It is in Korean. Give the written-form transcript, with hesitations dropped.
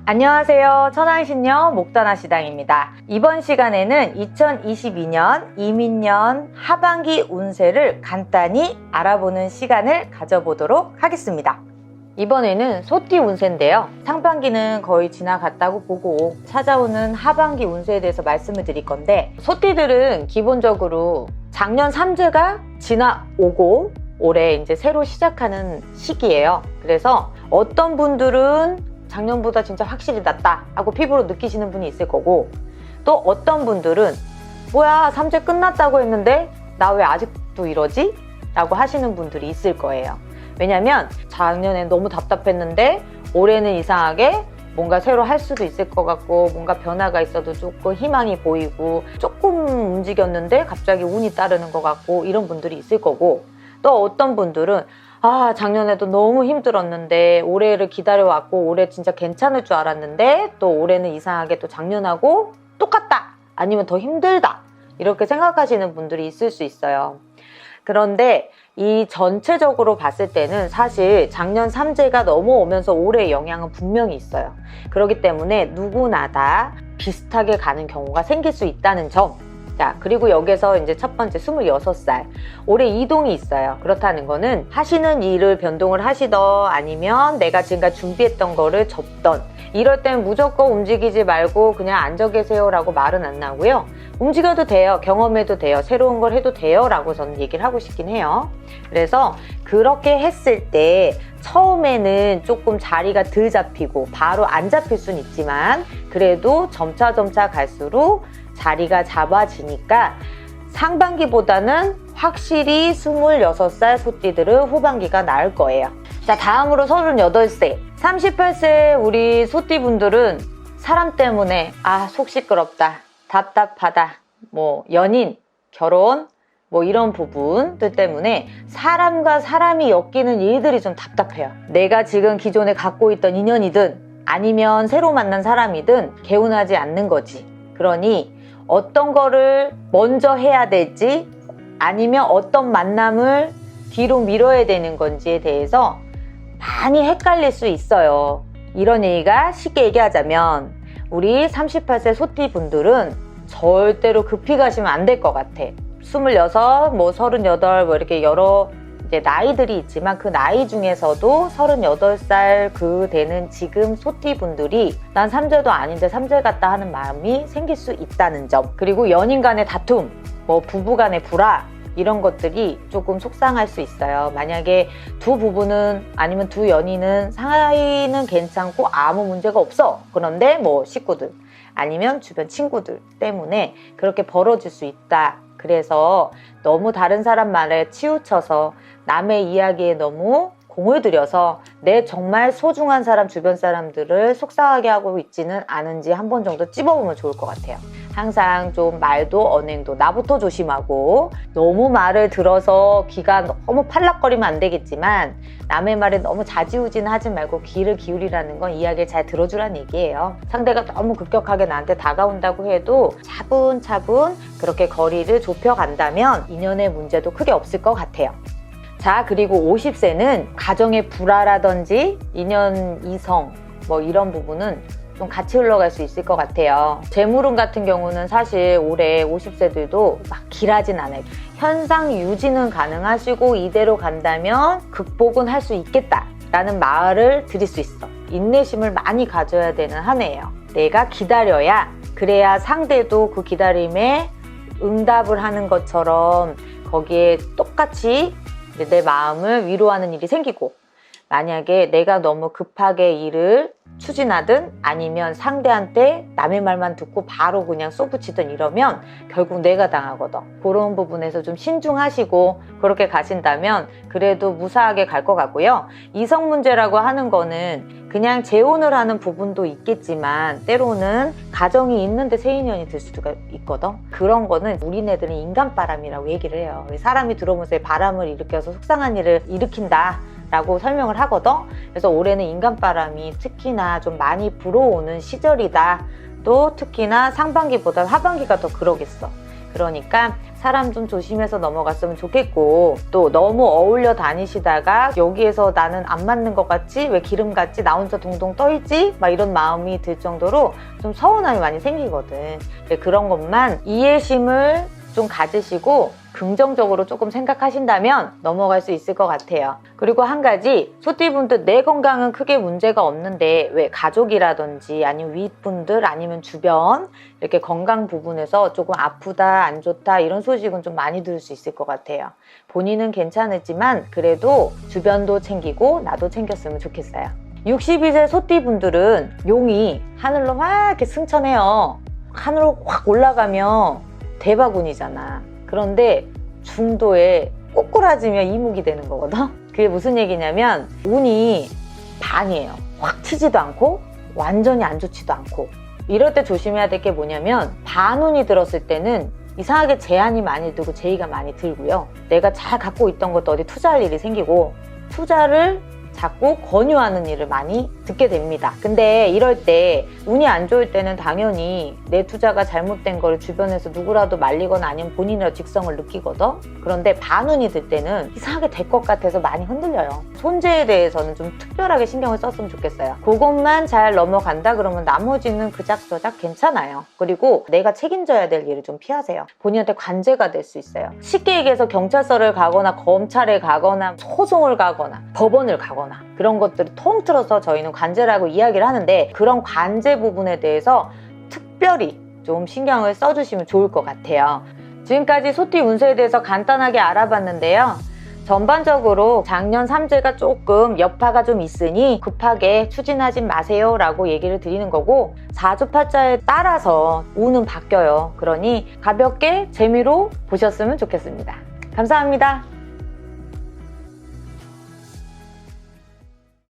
안녕하세요. 천왕신녀 목단화시당입니다. 이번 시간에는 2022년 이민년 하반기 운세를 간단히 알아보는 시간을 가져보도록 하겠습니다. 이번에는 소띠 운세인데요. 상반기는 거의 지나갔다고 보고 찾아오는 하반기 운세에 대해서 말씀을 드릴 건데, 소띠들은 기본적으로 작년 삼재가 지나오고 올해 이제 새로 시작하는 시기예요. 그래서 어떤 분들은 작년보다 진짜 확실히 낫다 하고 피부로 느끼시는 분이 있을 거고, 또 어떤 분들은 뭐야 삼재 끝났다고 했는데 나 왜 아직도 이러지? 라고 하시는 분들이 있을 거예요. 왜냐면 작년엔 너무 답답했는데 올해는 이상하게 뭔가 새로 할 수도 있을 것 같고, 뭔가 변화가 있어도 조금 희망이 보이고, 조금 움직였는데 갑자기 운이 따르는 것 같고, 이런 분들이 있을 거고, 또 어떤 분들은 작년에도 너무 힘들었는데 올해를 기다려왔고 올해 진짜 괜찮을 줄 알았는데 또 올해는 이상하게 또 작년하고 똑같다, 아니면 더 힘들다, 이렇게 생각하시는 분들이 있을 수 있어요. 그런데 이 전체적으로 봤을 때는 사실 작년 삼재가 넘어오면서 올해의 영향은 분명히 있어요. 그렇기 때문에 누구나 다 비슷하게 가는 경우가 생길 수 있다는 점. 자, 그리고 여기서 이제 첫 번째 26살. 올해 이동이 있어요. 그렇다는 거는 하시는 일을 변동을 하시던, 아니면 내가 지금까지 준비했던 거를 접던, 이럴 땐 무조건 움직이지 말고 그냥 앉아 계세요 라고 말은 안 나오고요. 움직여도 돼요. 경험해도 돼요. 새로운 걸 해도 돼요 라고 저는 얘기를 하고 싶긴 해요. 그래서 그렇게 했을 때 처음에는 조금 자리가 덜 잡히고 바로 안 잡힐 수는 있지만, 그래도 점차 갈수록 자리가 잡아지니까 상반기보다는 확실히 26살 소띠들은 후반기가 나을 거예요. 자, 다음으로 38세. 38세 우리 소띠분들은 사람 때문에 속 시끄럽다, 답답하다, 뭐 연인, 결혼, 뭐 이런 부분들 때문에 사람과 사람이 엮이는 일들이 좀 답답해요. 내가 지금 기존에 갖고 있던 인연이든 아니면 새로 만난 사람이든 개운하지 않는 거지. 그러니 어떤 거를 먼저 해야 될지, 아니면 어떤 만남을 뒤로 미뤄야 되는 건지에 대해서 많이 헷갈릴 수 있어요. 이런 얘기가 쉽게 얘기하자면, 우리 38세 소띠 분들은 절대로 급히 가시면 안 될 것 같아. 26, 뭐 38, 뭐 이렇게 여러 이제 나이들이 있지만 그 나이 중에서도 38살 그 되는 지금 소띠 분들이 난 삼재도 아닌데 삼재 같다 하는 마음이 생길 수 있다는 점. 그리고 연인 간의 다툼, 뭐 부부 간의 불화, 이런 것들이 조금 속상할 수 있어요. 만약에 두 부부는, 아니면 두 연인은 사이는 괜찮고 아무 문제가 없어. 그런데 뭐 식구들 아니면 주변 친구들 때문에 그렇게 벌어질 수 있다. 그래서 너무 다른 사람 말에 치우쳐서 남의 이야기에 너무 공을 들여서 내 정말 소중한 사람, 주변 사람들을 속상하게 하고 있지는 않은지 한 번 정도 찝어보면 좋을 것 같아요. 항상 좀 말도 언행도 나부터 조심하고, 너무 말을 들어서 귀가 너무 팔락거리면 안 되겠지만 남의 말에 너무 좌지우지는 하지 말고 귀를 기울이라는 건 이야기를 잘 들어주라는 얘기예요. 상대가 너무 급격하게 나한테 다가온다고 해도 차분차분 그렇게 거리를 좁혀간다면 인연의 문제도 크게 없을 것 같아요. 자, 그리고 50세는 가정의 불화라든지 인연 이성 뭐 이런 부분은 좀 같이 흘러갈 수 있을 것 같아요. 재물운 같은 경우는 사실 올해 50세들도 막 길하진 않아요. 현상 유지는 가능하시고 이대로 간다면 극복은 할 수 있겠다라는 말을 드릴 수 있어. 인내심을 많이 가져야 되는 한 해예요. 내가 기다려야, 그래야 상대도 그 기다림에 응답을 하는 것처럼 거기에 똑같이 내 마음을 위로하는 일이 생기고, 만약에 내가 너무 급하게 일을 추진하든 아니면 상대한테 남의 말만 듣고 바로 그냥 쏘붙이든 이러면 결국 내가 당하거든. 그런 부분에서 좀 신중하시고 그렇게 가신다면 그래도 무사하게 갈 것 같고요. 이성 문제라고 하는 거는 그냥 재혼을 하는 부분도 있겠지만 때로는 가정이 있는데 새 인연이 들 수도 있거든. 그런 거는 우리네들은 인간바람이라고 얘기를 해요. 사람이 들어오면서 바람을 일으켜서 속상한 일을 일으킨다 라고 설명을 하거든. 그래서 올해는 인간바람이 특히나 좀 많이 불어오는 시절이다. 또 특히나 상반기보다 하반기가 더 그러겠어. 그러니까 사람 좀 조심해서 넘어갔으면 좋겠고, 또 너무 어울려 다니시다가 여기에서 나는 안 맞는 것 같지? 왜 기름 같지? 나 혼자 동동 떠있지? 막 이런 마음이 들 정도로 좀 서운함이 많이 생기거든. 그런 것만 이해심을 좀 가지시고 긍정적으로 조금 생각하신다면 넘어갈 수 있을 것 같아요. 그리고 한 가지, 소띠분들 내 건강은 크게 문제가 없는데 왜 가족이라든지 아니면 윗분들 아니면 주변 이렇게 건강 부분에서 조금 아프다 안 좋다 이런 소식은 좀 많이 들을 수 있을 것 같아요. 본인은 괜찮을지만 그래도 주변도 챙기고 나도 챙겼으면 좋겠어요. 62세 소띠분들은 용이 하늘로 막 이렇게 승천해요. 하늘로 확 올라가면 대바군이잖아. 그런데 중도에 꼬꾸라지면 이목이 되는 거거든. 그게 무슨 얘기냐면 운이 반이에요. 확 튀지도 않고 완전히 안 좋지도 않고. 이럴 때 조심해야 될 게 뭐냐면 반운이 들었을 때는 이상하게 제한이 많이 들고 제의가 많이 들고요. 내가 잘 갖고 있던 것도 어디 투자할 일이 생기고 투자를 자꾸 권유하는 일을 많이 듣게 됩니다. 근데 이럴 때 운이 안 좋을 때는 당연히 내 투자가 잘못된 걸 주변에서 누구라도 말리거나 아니면 본인이라도 직성을 느끼거든. 그런데 반운이 들 때는 이상하게 될 것 같아서 많이 흔들려요. 손재에 대해서는 좀 특별하게 신경을 썼으면 좋겠어요. 그것만 잘 넘어간다 그러면 나머지는 그작저작 괜찮아요. 그리고 내가 책임져야 될 일을 좀 피하세요. 본인한테 관제가 될 수 있어요. 쉽게 얘기해서 경찰서를 가거나 검찰에 가거나 소송을 가거나 법원을 가거나 그런 것들을 통틀어서 저희는 관제라고 이야기를 하는데, 그런 관제 부분에 대해서 특별히 좀 신경을 써주시면 좋을 것 같아요. 지금까지 소띠 운세에 대해서 간단하게 알아봤는데요. 전반적으로 작년 삼재가 조금 여파가 좀 있으니 급하게 추진하지 마세요 라고 얘기를 드리는 거고, 사주팔자에 따라서 운은 바뀌어요. 그러니 가볍게 재미로 보셨으면 좋겠습니다. 감사합니다.